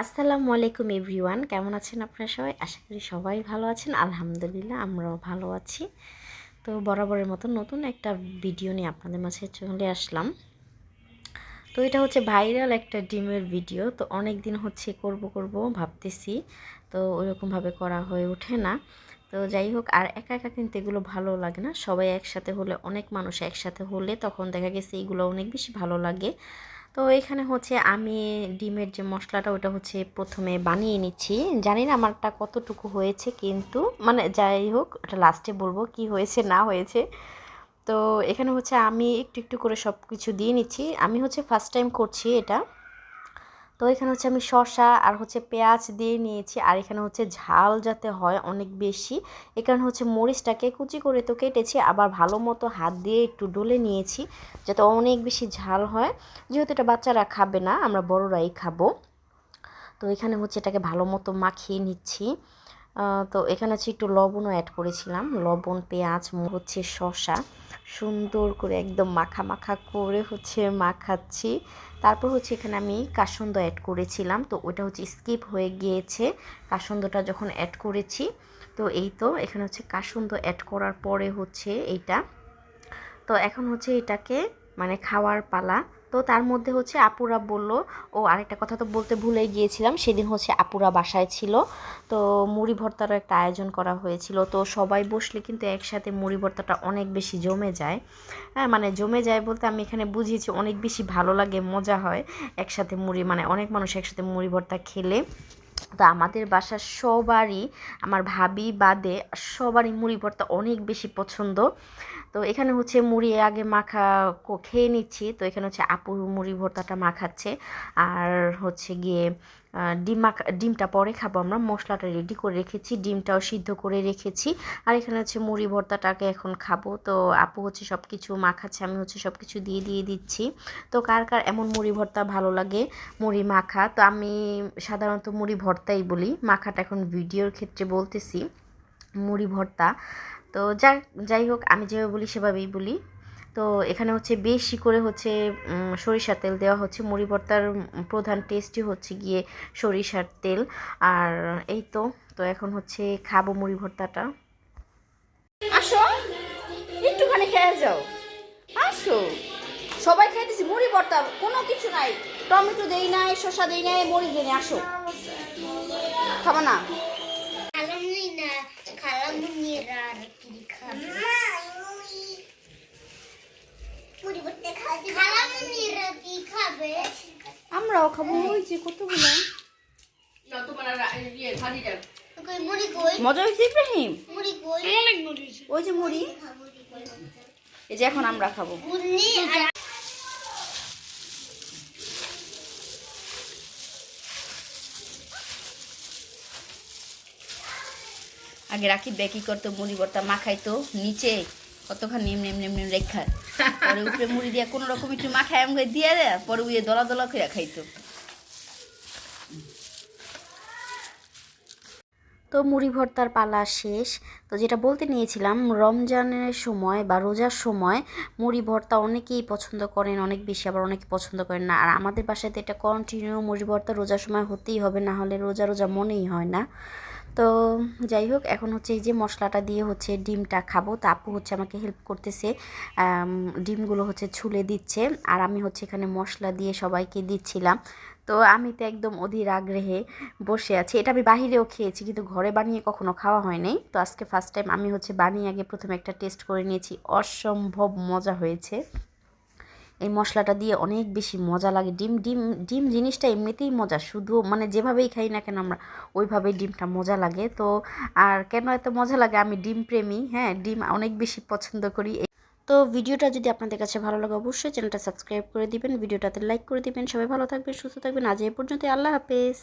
আসসালামু আলাইকুম এভরিওয়ান, কেমন আছেন আপনারা সবাই? আশা করি সবাই ভালো আছেন। আলহামদুলিল্লাহ আমরাও ভালো আছি। তো বরাবরের মতো নতুন একটা ভিডিও নিয়ে আপনাদের মাঝে চলে আসলাম। তো এটা হচ্ছে ভাইরাল একটা ডিমের ভিডিও। তো অনেক দিন হচ্ছে করব ভাবতেছি, তো ওইরকমভাবে করা হয়ে ওঠে না। তো যাই হোক, আর একা একা কিন্তু এগুলো ভালো লাগে না, সবাই একসাথে হলে, অনেক মানুষ একসাথে হলে তখন দেখা গেছে এইগুলো অনেক বেশি ভালো লাগে। তো এখানে হচ্ছে আমি ডিমের যে মশলাটা ওটা হচ্ছে প্রথমে বানিয়ে নিচ্ছি। জানি না আমারটা কতটুকু হয়েছে, কিন্তু মানে যাই হোক ওটা লাস্টে বলবো কি হয়েছে না হয়েছে। তো এখানে হচ্ছে আমি একটু একটু করে সব কিছু দিয়ে নিচ্ছি। আমি হচ্ছে ফার্স্ট টাইম করছি এটা। তো এখানে হচ্ছে আমি শসা আর হচ্ছে পেঁয়াজ দিয়ে নিয়েছি, আর এখানে হচ্ছে ঝাল যাতে হয় অনেক বেশি, এ কারণে হচ্ছে মরিচটাকে কুচি করে তো কেটেছি, আবার ভালো মতো হাত দিয়ে একটু ডলে নিয়েছি যাতে অনেক বেশি ঝাল হয়। যেহেতু এটা বাচ্চারা খাবে না, আমরা বড়রাই খাবো। তো এখানে হচ্ছে এটাকে ভালো মতো মাখিয়ে নিচ্ছি। তো এখানে হচ্ছে একটু লবণও অ্যাড করেছিলাম, লবণ, পেঁয়াজ, হচ্ছে শসা, সুন্দর করে একদম মাখা মাখা করে হচ্ছে মাখাচ্ছি। তারপর হচ্ছে এখানে আমি কাসুন্দ অ্যাড করেছিলাম, তো ওটা হচ্ছে স্কিপ হয়ে গিয়েছে কাসুন্দটা যখন অ্যাড করেছি। তো এই তো এখানে হচ্ছে কাসুন্দ অ্যাড করার পরে হচ্ছে এইটা, তো এখন হচ্ছে এটাকে মানে খাওয়ার পালা। তো তার মধ্যে হচ্ছে আপুরা বলল, ও আরেকটা কথা তো বলতে ভুলেই গিয়েছিলাম, সেদিন হচ্ছে আপুরা বাসায় ছিল। তো মুড়ি ভর্তারও একটা আয়োজন করা হয়েছিল। তো সবাই বসলে কিন্তু একসাথে মুড়ি ভর্তাটা অনেক বেশি জমে যায়। হ্যাঁ, মানে জমে যায় বলতে আমি এখানে বুঝিয়েছি অনেক বেশি ভালো লাগে, মজা হয় একসাথে মুড়ি, মানে অনেক মানুষ একসাথে মুড়ি ভর্তা খেলে। তো আমাদের বাসার সবারই, আমার ভাবি বাদে সবারই মুড়ি ভর্তা অনেক বেশি পছন্দ। তো এখানে হচ্ছে মুড়ি আগে মাখা খেয়ে নিচ্ছি। তো এখানে হচ্ছে আপু মুড়ি ভর্তাটা মাখাচ্ছে, আর হচ্ছে গিয়ে ডিমটা পরে খাবো আমরা। মশলাটা রেডি করে রেখেছি, ডিমটাও সিদ্ধ করে রেখেছি, আর এখানে হচ্ছে মুড়ি ভর্তাটাকে এখন খাবো। তো আপু হচ্ছে সব কিছু মাখাচ্ছে, আমি হচ্ছে সব কিছু দিয়ে দিয়ে দিচ্ছি। তো কার কার এমন মুড়ি ভর্তা ভালো লাগে, মুড়ি মাখা? তো আমি সাধারণত মুড়ি ভর্তাই বলি, মাখাটা এখন ভিডিওর ক্ষেত্রে বলতেছি মুড়ি ভর্তা। তো যাই হোক, আমি যেভাবে বলি সেভাবেই বলি। তো এখানে হচ্ছে বেশি করে হচ্ছে সরিষার তেল দেওয়া হচ্ছে। মুড়ি ভর্তার প্রধান টেস্টই হচ্ছে গিয়ে সরিষার তেল। আর এই তো, তো এখন হচ্ছে খাবো মুড়ি ভর্তাটা। আসো, একটুখানি খেয়ে যাও। আসো, সবাই খাইতেছি মুড়ি ভর্তা, কোনো কিছু নাই, টমেটো দেই নাই, শসা দেই নাই, মরিচ দেই নাই। আসো, খাবো না? আমরাও খাবো, ওই যে কতগুলো মজা হয়েছে ইব্রাহিম। ওই যে মুড়ি, এই যে এখন আমরা খাবো। আগে রাখি বেকি করতো, মুড়ি ভর্তা মাখাইতো নিচে কতখানি এমনি এমনি এমনি রেখা, পরে উপরে মুড়ি দিয়ে কোনো রকম একটু মাখায় আমাকে দিয়ে দেয়, পরে উইয়ে দলা দলা করে খাইতো। তো মুড়ি ভর্তার পালা শেষ। তো যেটা বলতে নিয়েছিলাম, রমজানের সময় বা রোজার সময় মুড়ি ভর্তা অনেকেই পছন্দ করেন অনেক বেশি, আবার অনেকে পছন্দ করেন না। আর আমাদের বাসাতে এটা কন্টিনিউ মুড়ি ভর্তা রোজার সময় হতেই হবে, না হলে রোজা রোজা মনেই হয় না। তো যাই হোক, এখন হচ্ছে এই যে মশলাটা দিয়ে হচ্ছে ডিমটা খাবো। তো আপু হচ্ছে আমাকে হেল্প করতেছে, ডিমগুলো হচ্ছে ছুলে দিচ্ছে, আর আমি হচ্ছে এখানে মশলা দিয়ে সবাইকে দিচ্ছিলাম। তো আমি তো একদম অধীর আগ্রহে বসে আছি। এটা আমি বাহিরেও খেয়েছি, কিন্তু ঘরে বানিয়ে কখনো খাওয়া হয় নাই। তো আজকে ফার্স্ট টাইম আমি হচ্ছে বানিয়ে আগে প্রথমে একটা টেস্ট করে নিয়েছি, অসম্ভব মজা হয়েছে। এই মশলাটা দিয়ে অনেক বেশি মজা লাগে। ডিম ডিম ডিম জিনিসটা এমনিতেই মজা, শুধু মানে যেভাবেই খাই না কেন আমরা, ওইভাবেই ডিমটা মজা লাগে। তো আর কেন এত মজা লাগে, আমি ডিম প্রেমী, হ্যাঁ, ডিম অনেক বেশি পছন্দ করি। তো ভিডিওটা যদি আপনাদের কাছে ভালো লাগে অবশ্যই চ্যানেলটা সাবস্ক্রাইব করে দিবেন, ভিডিওটাতে লাইক করে দিবেন। সবাই ভালো থাকবেন, সুস্থ থাকবেন। আজ এই পর্যন্ত, আল্লাহ হাফেজ।